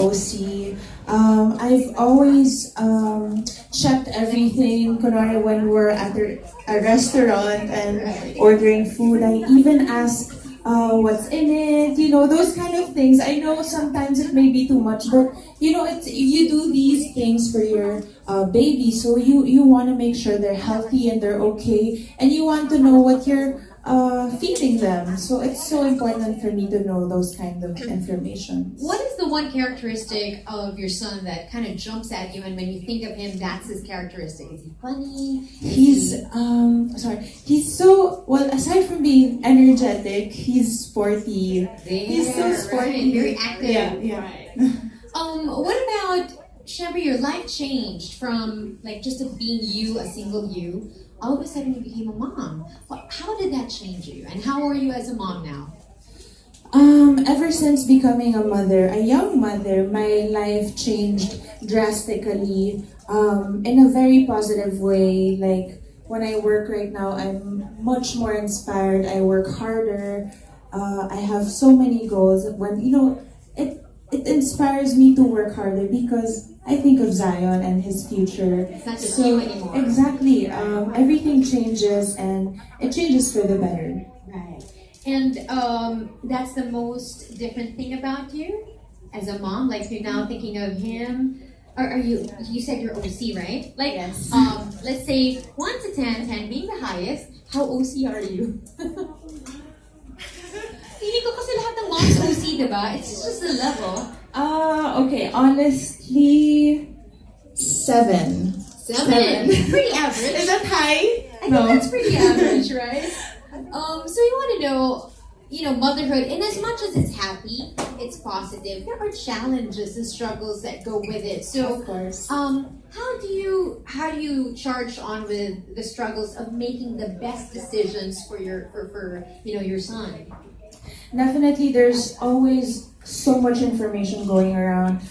OC. I've always checked everything. Kunwari, when we're at a restaurant and ordering food, I even ask what's in it. Those kind of things. I know sometimes it may be too much, but you do these things for your baby, so you want to make sure they're healthy and they're okay, and you want to know what you're feeding them. So it's so important for me to know those kind of information. What is the one characteristic of your son that kind of jumps at you, and when you think of him, that's his characteristic? Is he funny? He's so, well, aside from being energetic, he's sporty. He's so sporty. Right. Very active. Yeah. Right. What about, Shabri, your life changed from just being you, a single you. All of a sudden you became a mom. How did that change you? And how are you as a mom now? Ever since becoming a young mother, my life changed drastically in a very positive way. Like when I work right now, I'm much more inspired. I work harder. I have so many goals. It inspires me to work harder because I think of Zion and his future. It's not just you anymore. Exactly. Everything changes, and it changes for the better. Right. And that's the most different thing about you as a mom? Like you're now thinking of him. Or are you said you're OC, right? Yes. Let's say 1 to 10, 10 being the highest, how OC are you? Hindi ko kasi lahat ng moms OC, diba? It's just a level. Okay, honestly, 7. 7. Pretty average. Is that high? I think that's pretty average, right? So you want to know, motherhood, and as much as it's happy, it's positive, there are challenges and struggles that go with it. So, of course. How do you charge on with the struggles of making the best decisions for your son? Definitely, there's always so much information going around,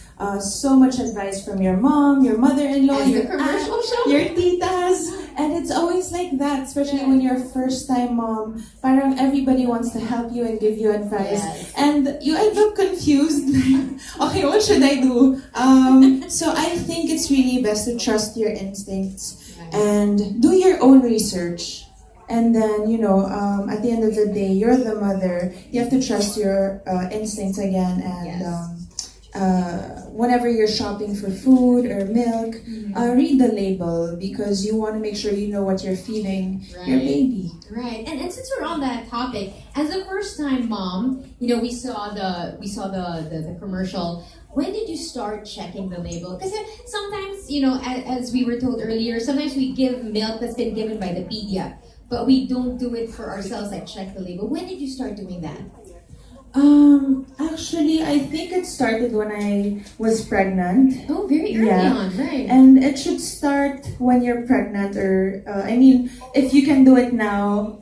so much advice from your mom, your mother-in-law, your aunt, your titas, and it's always like that, especially when you're a first-time mom. Parang everybody wants to help you and give you advice, and you end up confused. Okay, what should I do? So I think it's really best to trust your instincts and do your own research. And then, at the end of the day, you're the mother. You have to trust your instincts again. And whenever you're shopping for food or milk, read the label because you want to make sure you know what you're feeding your baby. Right. And since we're on that topic, as a first-time mom, we saw the commercial. When did you start checking the label? Because sometimes, as we were told earlier, sometimes we give milk that's been given by the pedia. But we don't do it for ourselves, like check the label. When did you start doing that? Actually, I think it started when I was pregnant. Oh, very early on, right. And it should start when you're pregnant, or, if you can do it now,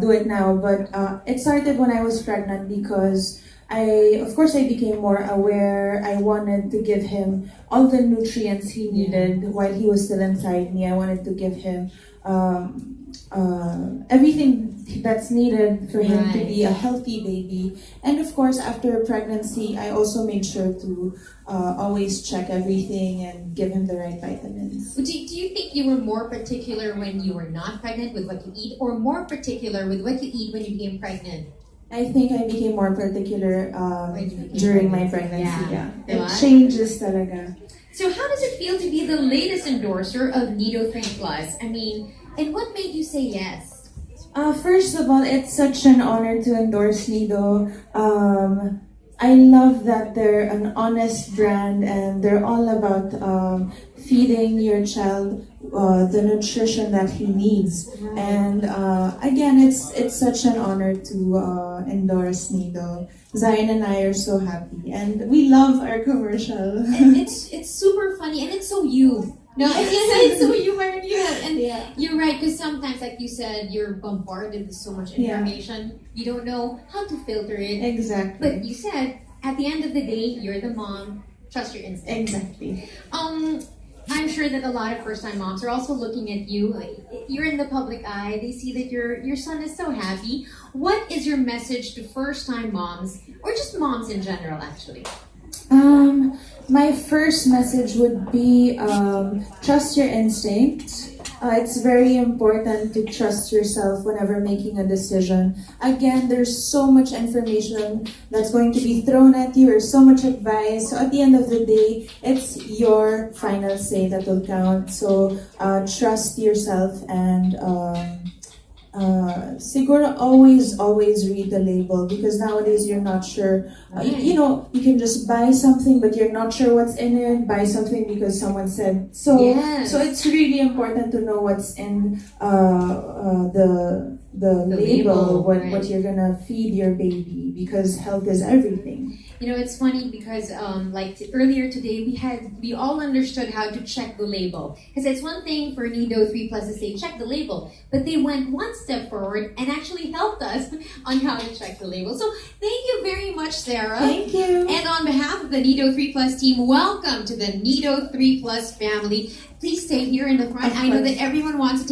do it now. But it started when I was pregnant because I became more aware. I wanted to give him all the nutrients he needed while he was still inside me. I wanted to give him everything that's needed for him to be a healthy baby. And of course, after pregnancy, I also made sure to always check everything and give him the right vitamins. Do you think you were more particular when you were not pregnant with what you eat, or more particular with what you eat when you became pregnant? I think I became more particular during my pregnancy. Yeah. It Right. changes talaga. So how does it feel to be the latest endorser of Nido3+? And what made you say yes? First of all, it's such an honor to endorse Nido. I love that they're an honest brand and they're all about feeding your child the nutrition that he needs. And again, it's such an honor to endorse Nido. Zion and I are so happy, and we love our commercial. And it's super funny, and it's so you. No, it's so you weren't you. And you're right, because sometimes, like you said, you're bombarded with so much information. You don't know how to filter it. Exactly. But you said, at the end of the day, you're the mom. Trust your instincts. Exactly. I'm sure that a lot of first-time moms are also looking at you. You're in the public eye. They see that your son is so happy. What is your message to first-time moms, or just moms in general, actually? My first message would be trust your instinct. It's very important to trust yourself whenever making a decision. Again, there's so much information that's going to be thrown at you, or so much advice. So at the end of the day, it's your final say that will count. So trust yourself, and siguro always read the label, because nowadays you're not sure. You can just buy something but you're not sure what's in it. Buy something because someone said so. Yes. So it's really important to know what's in the label, right. what you're gonna feed your baby, because health is everything. It's funny because earlier today we all understood how to check the label, because it's one thing for Nido3 Plus to say check the label, but they went one step forward and actually helped us on how to check the label. So thank you very much, Sarah. Thank you. And on behalf of the Nido3 Plus team, welcome to the Nido3 Plus family. Please stay here in the front. I know that everyone wants to